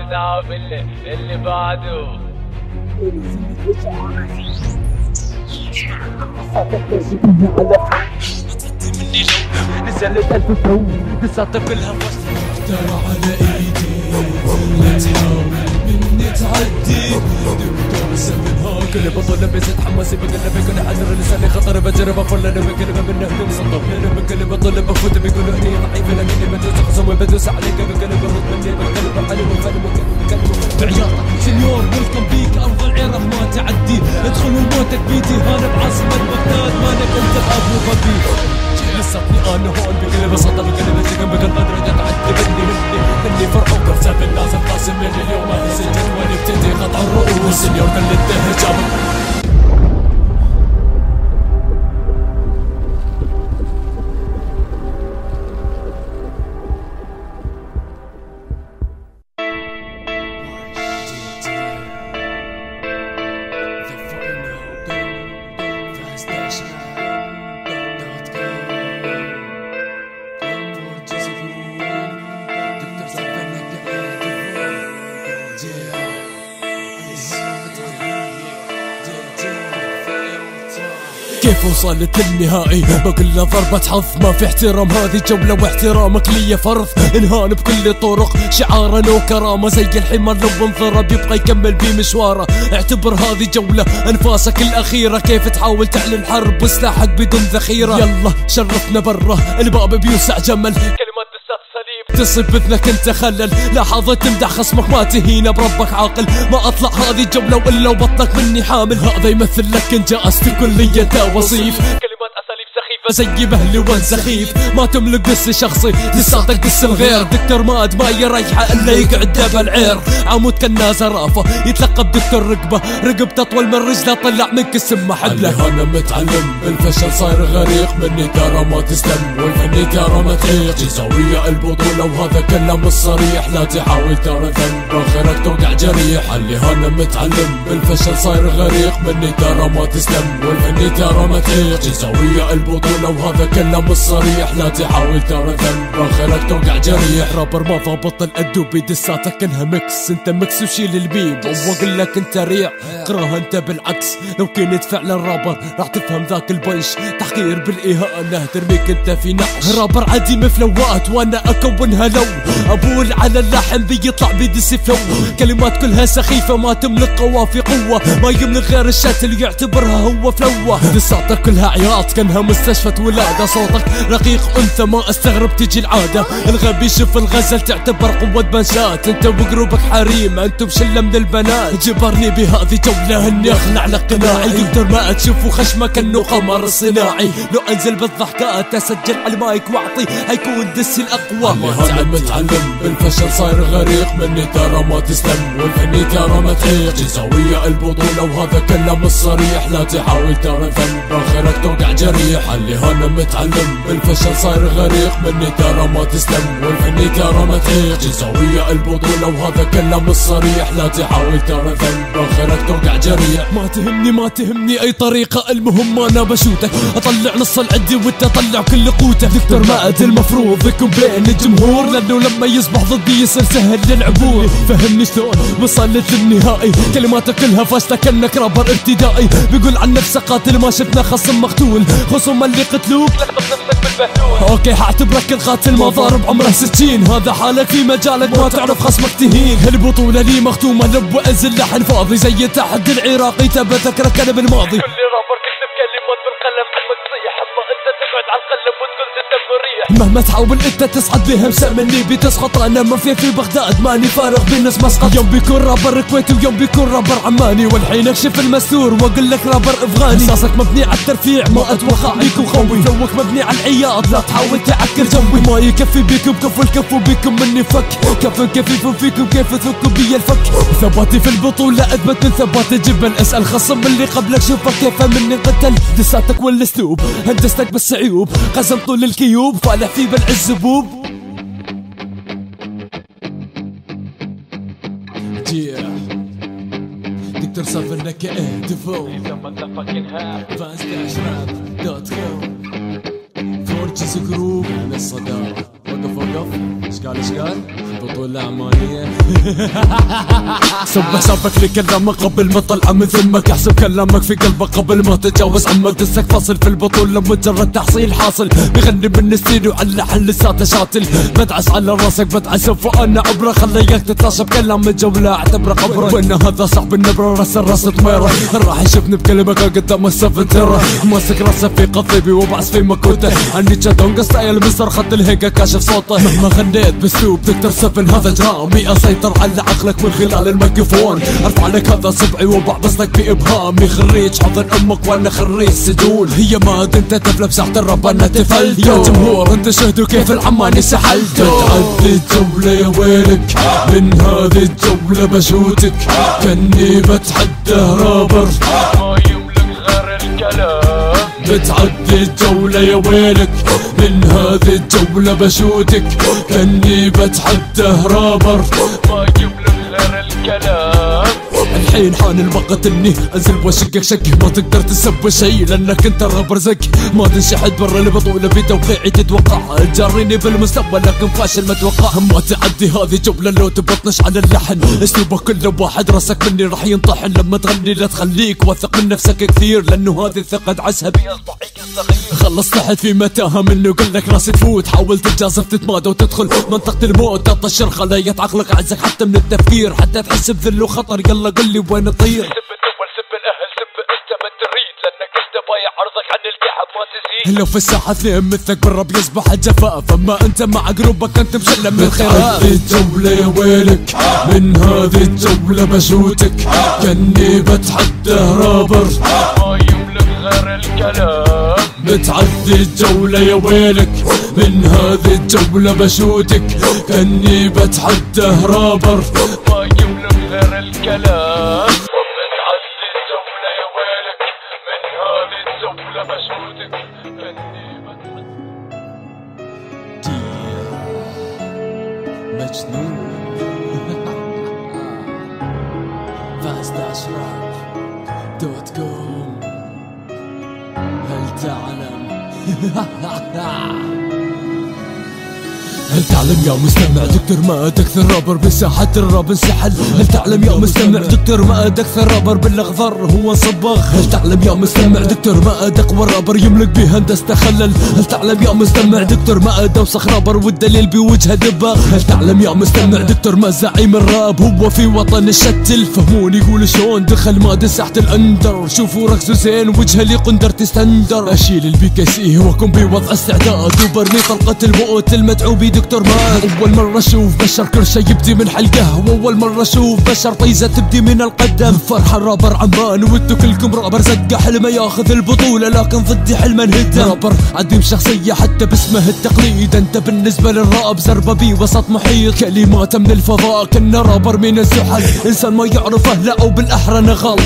صعب اللي بعده. مني لو نزلت 1000 فوق لسه طفلها ترى على ايدي لا تحاول مني تعدي دكتور سبنها كل بطل لبست حماسي بقلب كل حذر لساني خطر بجرب افل انا بكلمه من اهل مصدر انا بكلمه طلب بفوت بيقولوا اني ضعيف لكني بدوس خصم بدوس عليك بكلمه رد مني بكلمه حلو بكلمه بعياطك سنيور ويلكم بيك ارض العراق ما تعدي ادخل وموتك بيتي هانا بعاصمة بغداد مالك انت ابو غبي لساتني انا هون بكل بساطة بكلمة تقم بكل قدرة تعدي مني فرحوا كرسة الناس القاسم من اليوم اهز الجدول ابتدي قطع الرؤوس سنيور كل الدهجة كيف وصلت للنهائي بقول له ضربة حظ ما في احترام هذه جولة واحترامك لي فرض انهان بكل الطرق شعارا وكرامة زي الحمار لو انضرب يبقى يكمل بمشواره اعتبر هذه جولة انفاسك الاخيرة كيف تحاول تعلن حرب وسلاحك بدون ذخيرة يلا شرفنا برا الباب بيوسع جمل تصيب بذنك انت خلل لاحظة تمدح خصمك ما تهينا بربك عاقل ما اطلع هذه الجولة والا وبطنك مني حامل هذا يمثل لك انجاز في كلية وصيف كلمات اساليب سخيفة زي بهلوان سخيف ما تملك دس شخصي لساتك دس الغير دكتور ماد ما يريحه الا يقعد بالعير عمود كنا زرافة يتلقب دكتور رقبته اطول من رجله طلع منك السم حبله انا متعلم بالفشل صاير غريق مني ترى ما تسلم والفني ترى ما تليق جزاوية البطولة وهذا كلام الصريح لا تحاول ترى ذنب اخرك توقع جريح اللي انا متعلم بالفشل صاير غريق مني ترى ما تسلم والفني ترى ما تليق جزاوية البطولة وهذا كلام الصريح لا تحاول ترى ذنب اخرك توقع جريح رابر ما ضابط الادوب دساتك انها مكس انت مكس وشيل البيب واقول لك انت ريع قراها انت بالعكس لو كنت فعلا رابر راح تفهم ذاك البنش تحقير بالاهانة ترميك انت في نعش رابر عادي مفلوات وانا اكونها لو ابول على اللحم بيطلع بيدس فلو كلمات كلها سخيفة ما تملك قوافي قوة ما يملك غير الشات اللي يعتبرها هو فلوة دساتك كلها عياط كانها مستشفى ولادة صوتك رقيق انثى ما استغرب تجي العادة الغبي يشوف الغزل تعتبر قوة بنشات انت وقروبك حريم انتم شلة من البنات جبرني بهذه جولة اني اخلع لك قناعي دكتور ما تشوفوا خشمك انه قمر صناعي لو انزل بالضحكات اسجل على المايك واعطي هيكون دسي الاقوى انا متعلم بالفشل صاير غريق مني ترى ما تسلم والفني ترى ما تحيق جزاوية البطولة وهذا كلام الصريح لا تحاول ترى ذنب اخرك توقع جريح اللي انا متعلم بالفشل صاير غريق مني ترى ما تسلم والفني ترى ما تحيق جزاوية البطولة وهذا كلام الصريح لا تحاول ترى ذنب اخرك توقع جريح ما تهمني اي طريقة المهم انا بشوتك اطلع نص العدي وانت طلع كل قوته دكتور مائد المفروض يكون بين الجمهور لانه لما يصبح ضدي يصير سهل للعبور فهمني شلون وصلت للنهائي كلماتك كلها فاشله كانك رابر ابتدائي بيقول عن نفسه قاتل ما شفنا خصم مقتول خصوم اللي قتلوك لقب نفسك بالبهدول اوكي حاعتبرك القاتل ما ضارب عمره 60 هذا حالك في مجالك ما تعرف خصمك تهين البطولة لي مختومة لب وانزل لحن فاضي زي تحدي العراقي تبى ذكرك انا بالماضي كل رابر كتب كلمات بالقلم حمك تصيح اما انت تقعد على القلم وتقول تتم مريح مهما تحاول انت تصعد بها مسمني بتسقط انا ما في بغداد ماني فارغ بالناس مسقط يوم بيكون رابر كويتي ويوم بيكون رابر عماني والحين اكشف المستور واقول لك رابر افغاني اساسك مبني على الترفيع ما اتوقع بيكم خوي جوك مبني على العياط لا تحاول تعكر جوي ما يكفي بيكم كفو الكفو بيكم مني فك كف كفيف فيكم كيف ثقوا بي الفك ثباتي في البطولة اثبت من ثبات الجبل اسأل خصم اللي قبلك شوفك كيف مني قتل دساتك والاسلوب هندستك بالسعيوب قسم طول الكيوب فالح فيه بالعزبوب دكتور صافر لك ايه دفو فانستاشراب.com فورجز جروب للصدارة وقف ايش قال البطولة عمانية. صب حسابك لكلامك قبل ما تطلع من ذمك، احسب كلامك في قلبك قبل ما تتجاوز عمك. دسك فاصل في البطولة مجرد تحصيل حاصل، بغني بالنستين وعلى حل لساته شاتل. بدعس على راسك بدعس فانا عبره، خليك تتلاشى بكلام الجولة اعتبره خبره. وان هذا صاحب النبرة راس الراس طميرة، راح يشوفني بكلمك قدام السفنترة. ماسك راسه في قضيبي وبعث في مكوته، عني جدون ستايل من صرخة الهيكة كاشف صوته. مهما غنيت باسلوب دكتور سفن هذا جرامي، اسيطر على عقلك من خلال الميكروفون. ارفع لك هذا صبعي وبعبص لك بابهامي، خريج حضن امك وانا خريج سجون. هي ما انت تفلى بساحة الرب انا تفلت. يا جمهور انت شهدوا كيف العماني سحلت. بتعدي الجولة يا ويلك، من هذه الجولة بشوتك كني بتحدى رابر ما يملك غير الكلام. بتعدي الجولة يا ويلك، من هذه الجولة بشوتك كني بتحدى رابر ما يملك غير الكلام. الحين حان الوقت اني انزل واشقك شك، ما تقدر تسوي شي لانك انت رابر زك. ما تنشحد برا البطولة بتوقيعي تتوقع، تجريني بالمستقبل لكن فاشل متوقع. ما تعدي هذه جولة لو تبطنش على اللحن، اسلوبك كله واحد راسك مني راح ينطحن. لما تغني لا تخليك واثق من نفسك كثير، لانه هذه الثقة دعسها بيصبح صغير. خلص تحت في متاهة منه قلك راسي تفوت، حاول تتجازف تتمادى وتدخل منطقة الموت. تطشر خلايا عقلك عزك حتى من التفكير، حتى تحس بذل وخطر. يلا قل لي وين تطير. سب الدول سب الاهل سب انت ما تريد، لانك انت بايع عرضك عن التحف ما تزيد. لو في الساحة اثنين مثلك برا بيصبح الجفاف، اما انت مع جروبك انت مسلم من الخيرات. الجولة يا ويلك، من هذه الجولة بشوتك كني بتحدى رابر ما يملك غير الكلام. بتعدي الجولة يا ويلك، من هذه الجولة بشوتك كني بتحدى رابر ما يملك غير الكلام. بتعدي الجولة يا ويلك، من هذه الجولة بشوتك كني بتحدى. مجنون fast-rap.com. هل تعلم هل تعلم يا مستمع دكتور ما أكثر رابر بساحة الراب انسحل. هل تعلم يا مستمع دكتور ما أكثر رابر بالأخضر هو انصبغ. هل تعلم يا مستمع دكتور ما أقوى رابر يملك بهندسة خلل. هل تعلم يا مستمع دكتور ما أوسخ رابر والدليل بوجهه دباغ. هل تعلم يا مستمع دكتور ما زعيم الراب هو في وطن الشتل. فهموني يقول شلون دخل ما دسحت الأندر. شوفوا ركزوا زين وجهه اللي قندر تستندر. أشيل البيكسي واكون بوضع استعداد وبرمي طلقة الموت المدعو دكتور مات. أول مرة أشوف بشر كل شي يبدي من حلقه، وأول مرة أشوف بشر طيزة تبدي من القدم. فرحة رابر عمان وانتو كلكم رابر زقة حلمه ياخذ البطولة لكن ضدي حلمه انهدم. رابر عديم شخصية حتى باسمه التقليد. انت بالنسبة للراب زرببي وسط محيط، كلماته من الفضاء كأنه رابر من الزحل. إنسان ما يعرفه لا أو بالأحرى نغل.